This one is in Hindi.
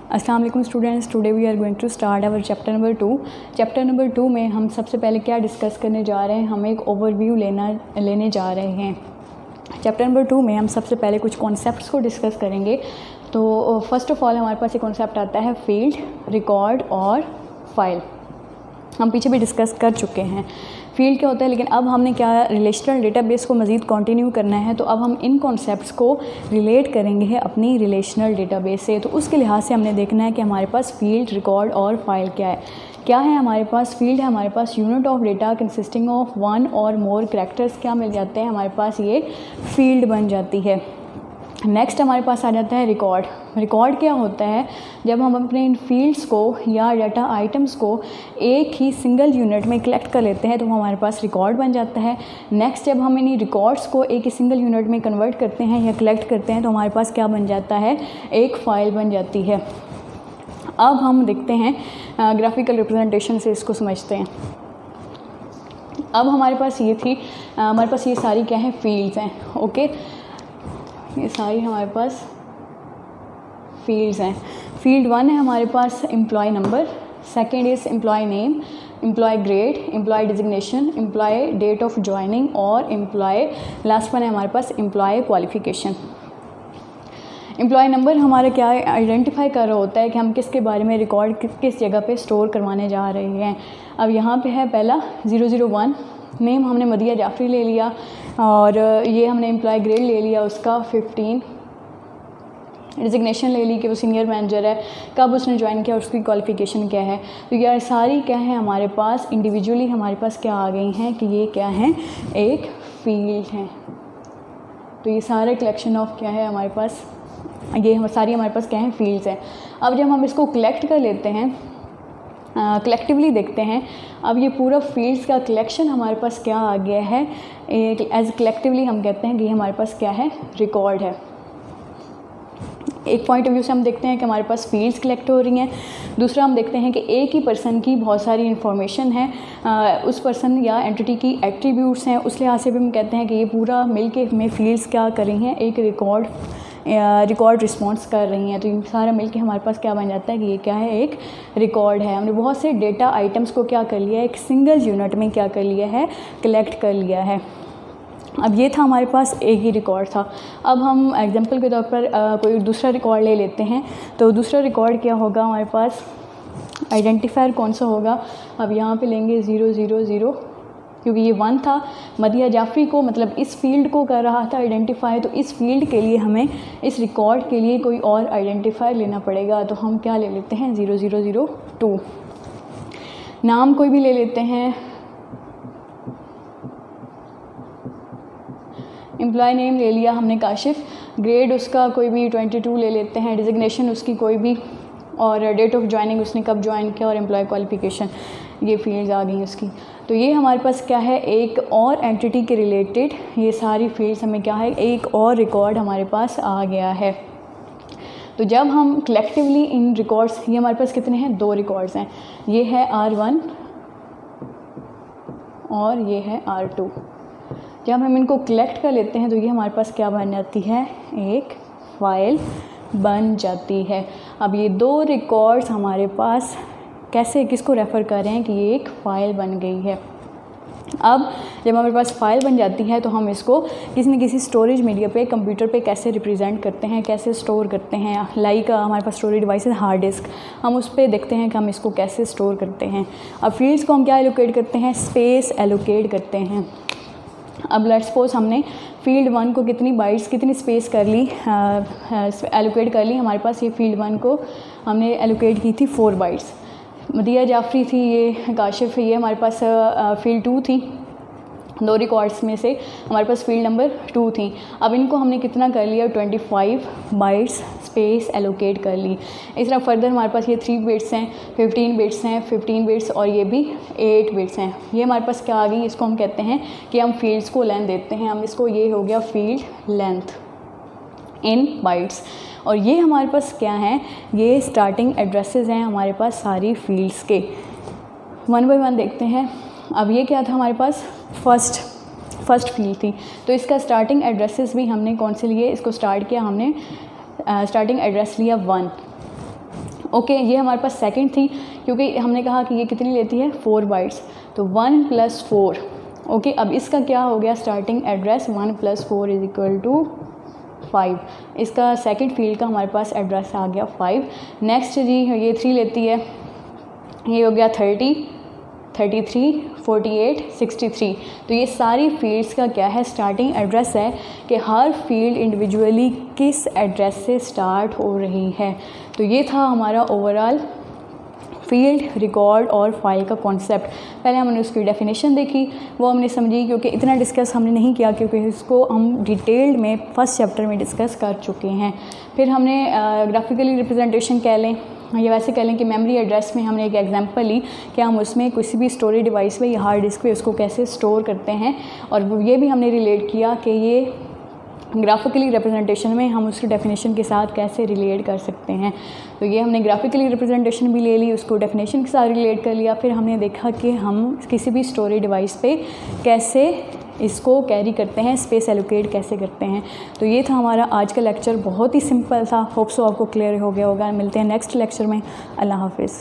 अस्सलाम वालेकुम students, today we are going to start our chapter number 2। Chapter number 2 में हम सबसे पहले क्या डिस्कस करने जा रहे हैं, हम एक ओवरव्यू लेने जा रहे हैं। चैप्टर नंबर 2 में हम सबसे पहले कुछ कॉन्सेप्ट्स को डिस्कस करेंगे। तो फर्स्ट ऑफ ऑल हमारे पास एक कॉन्सेप्ट आता है फील्ड, रिकॉर्ड और फाइल। हम पीछे भी डिस्कस कर चुके हैं फील्ड क्या होता है, लेकिन अब हमने क्या रिलेशनल डेटाबेस को मज़ीद कंटिन्यू करना है। तो अब हम इन कॉन्सेप्ट्स को रिलेट करेंगे अपनी रिलेशनल डेटाबेस से। तो उसके लिहाज से हमने देखना है कि हमारे पास फील्ड, रिकॉर्ड और फाइल क्या है। हमारे पास फील्ड है, हमारे पास unit of data consisting of one और मोर कैरेक्टर्स क्या मिल जाते हैं, हमारे पास ये फील्ड बन जाती है। नेक्स्ट हमारे पास आ जाता है रिकॉर्ड। रिकॉर्ड क्या होता है, जब हम अपने इन फील्ड्स को या डाटा आइटम्स को एक ही सिंगल यूनिट में कलेक्ट कर लेते हैं तो वो हमारे पास रिकॉर्ड बन जाता है। नेक्स्ट जब हम इन रिकॉर्ड्स को एक ही सिंगल यूनिट में कन्वर्ट करते हैं या कलेक्ट करते हैं तो हमारे पास क्या बन जाता है, एक फ़ाइल बन जाती है। अब हम देखते हैं ग्राफिकल रिप्रेजेंटेशन से इसको समझते हैं। अब हमारे पास ये थी, हमारे पास ये सारी क्या है, फील्ड्स हैं। ओके, ये सारी हमारे पास फील्ड्स हैं। फील्ड 1 है हमारे पास employee number, second is employee name, employee grade, employee designation, employee date of joining और एम्प्लॉय लास्ट वन है हमारे पास एम्प्लॉय क्वालिफिकेशन। एम्प्लॉय नंबर हमारा क्या है, आइडेंटिफाई कर रहा होता है कि हम किसके बारे में रिकॉर्ड किस जगह पे स्टोर करवाने जा रहे हैं। अब यहाँ पे है पहला 001, नेम हमने मदिया जाफरी ले लिया और ये हमने एम्प्लॉय ग्रेड ले लिया उसका 15, डिजिग्नेशन ले ली कि वो सीनियर मैनेजर है, कब उसने ज्वाइन किया, उसकी क्वालिफ़िकेशन क्या है। तो यार सारी क्या है हमारे पास इंडिविजुअली हमारे पास क्या आ गई हैं कि ये क्या है, एक फील्ड है। तो ये सारे कलेक्शन ऑफ क्या है हमारे पास, ये सारी हमारे पास क्या है, फील्ड्स हैं। अब जब हम इसको कलेक्ट कर लेते हैं, कलेक्टिवली देखते हैं, अब ये पूरा फील्ड्स का कलेक्शन हमारे पास क्या आ गया है, एज कलेक्टिवली हम कहते हैं कि हमारे पास क्या है, रिकॉर्ड है। एक पॉइंट ऑफ व्यू से हम देखते हैं कि हमारे पास फील्ड्स कलेक्ट हो रही हैं। दूसरा हम देखते हैं कि एक ही पर्सन की बहुत सारी इन्फॉर्मेशन है, उस पर्सन या एंटिटी की एट्रीब्यूट्स हैं, उस लिहाज से भी हम कहते हैं कि ये पूरा मिलके हमें फील्ड्स क्या कर रही हैं, एक रिकॉर्ड रिस्पॉन्स कर रही हैं। तो ये सारा मिलके हमारे पास क्या बन जाता है कि ये क्या है, एक रिकॉर्ड है। हमने बहुत से डेटा आइटम्स को क्या कर लिया है, एक सिंगल यूनिट में क्या कर लिया है, कलेक्ट कर लिया है। अब ये था हमारे पास एक ही रिकॉर्ड था। अब हम एग्जांपल के तौर पर कोई दूसरा रिकॉर्ड ले लेते हैं। तो दूसरा रिकॉर्ड क्या होगा हमारे पास, आइडेंटिफायर कौन सा होगा। अब यहाँ पे लेंगे 000, क्योंकि ये 1 था, मदिया जाफरी को मतलब इस फील्ड को कर रहा था आइडेंटिफाई, तो इस फील्ड के लिए हमें इस रिकॉर्ड के लिए कोई और आइडेंटिफायर लेना पड़ेगा। तो हम क्या ले लेते हैं, 0002। नाम कोई भी ले लेते हैं, एम्प्लॉय नेम ले लिया हमने काशिफ, ग्रेड उसका कोई भी 22 ले लेते हैं, डिजिग्नेशन उसकी कोई भी, और डेट ऑफ ज्वाइनिंग उसने कब ज्वाइन किया, और एम्प्लॉय क्वालिफिकेशन, ये फील्ड्स आ गई उसकी। तो ये हमारे पास क्या है, एक और एंटिटी के रिलेटेड ये सारी फील्ड्स हमें क्या है, एक और रिकॉर्ड हमारे पास आ गया है। तो जब हम कलेक्टिवली इन रिकॉर्ड्स, ये हमारे पास कितने हैं, 2 रिकॉर्ड्स हैं, ये है R1 और ये है R2। जब हम इनको कलेक्ट कर लेते हैं तो ये हमारे पास क्या बन जाती है, एक फ़ाइल बन जाती है। अब ये 2 रिकॉर्ड्स हमारे पास कैसे, किसको रेफ़र कर रहे हैं कि ये एक फ़ाइल बन गई है। अब जब हमारे पास फ़ाइल बन जाती है तो हम इसको किसी न किसी स्टोरेज मीडिया पे, कंप्यूटर पे कैसे रिप्रेजेंट करते हैं, कैसे स्टोर करते हैं। लाइक हमारे पास स्टोरेज डिवाइस है हार्ड डिस्क, हम उस पर देखते हैं कि हम इसको कैसे स्टोर करते हैं। अब फील्ड्स को हम क्या एलोकेट करते हैं, स्पेस एलोकेट करते हैं। अब लेट्स सपोज हमने फील्ड 1 को कितनी बाइट्स, कितनी स्पेस कर ली, एलोकेट कर ली। हमारे पास ये फील्ड 1 को हमने एलोकेट की थी 4 बाइट्स। मदिया जाफरी थी, ये काशिफ, ये हमारे पास फील्ड 2 थी। 2 रिकॉर्ड्स में से हमारे पास फील्ड नंबर 2 थी। अब इनको हमने कितना कर लिया, 25 बाइट्स स्पेस एलोकेट कर ली। इस तरह फर्दर हमारे पास ये 3 बिट्स हैं, 15 बिट्स हैं, 15 बिट्स और ये भी 8 बिट्स हैं। ये हमारे पास क्या आ गई, इसको हम कहते हैं कि हम फील्ड्स को लेंथ देते हैं, हम इसको, ये हो गया फील्ड लेंथ इन बाइट्स। और ये हमारे पास क्या हैं, ये स्टार्टिंग एड्रेसेस हैं हमारे पास सारी फील्ड्स के। 1 बाय 1 देखते हैं। अब ये क्या था हमारे पास, फर्स्ट फील्ड थी, तो इसका स्टार्टिंग एड्रेसेस भी हमने कौन से लिए, इसको स्टार्ट किया हमने, स्टार्टिंग एड्रेस लिया 1, ओके, ये हमारे पास सेकंड थी क्योंकि हमने कहा कि ये कितनी लेती है 4 बाइट्स, तो 1 + 4। ओके, अब इसका क्या हो गया स्टार्टिंग एड्रेस 1 + 4 = 5। इसका सेकंड फील्ड का हमारे पास एड्रेस आ गया 5। नेक्स्ट जी ये 3 लेती है, ये हो गया 30, 33, 48, 63। तो ये सारी फील्ड्स का क्या है स्टार्टिंग एड्रेस है कि हर फील्ड इंडिविजुअली किस एड्रेस से स्टार्ट हो रही है। तो ये था हमारा ओवरऑल फील्ड, रिकॉर्ड और फाइल का कॉन्सेप्ट। पहले हमने उसकी डेफिनेशन देखी, वो हमने समझी क्योंकि इतना डिस्कस हमने नहीं किया क्योंकि इसको हम डिटेल्ड में फर्स्ट चैप्टर में डिस्कस कर चुके हैं। फिर हमने ग्राफिकली रिप्रेजेंटेशन कह लें या वैसे कह लें कि मेमोरी एड्रेस में हमने एक एग्जांपल ली कि हम उसमें किसी भी स्टोरेज डिवाइस पे या हार्ड डिस्क पे उसको कैसे स्टोर करते हैं, और ये भी हमने रिलेट किया कि ये ग्राफिकली रिप्रेजेंटेशन में हम उसकी डेफिनेशन के साथ कैसे रिलेट कर सकते हैं। तो ये हमने ग्राफिकली रिप्रेजेंटेशन भी ले ली, उसको डेफिनेशन के साथ रिलेट कर लिया। फिर हमने देखा कि हम किसी भी स्टोरेज डिवाइस पे कैसे इसको कैरी करते हैं, स्पेस एलोकेट कैसे करते हैं। तो ये था हमारा आज का लेक्चर, बहुत ही सिंपल था। होप सो आपको क्लियर हो गया होगा। मिलते हैं नेक्स्ट लेक्चर में। अल्लाह हाफिज़।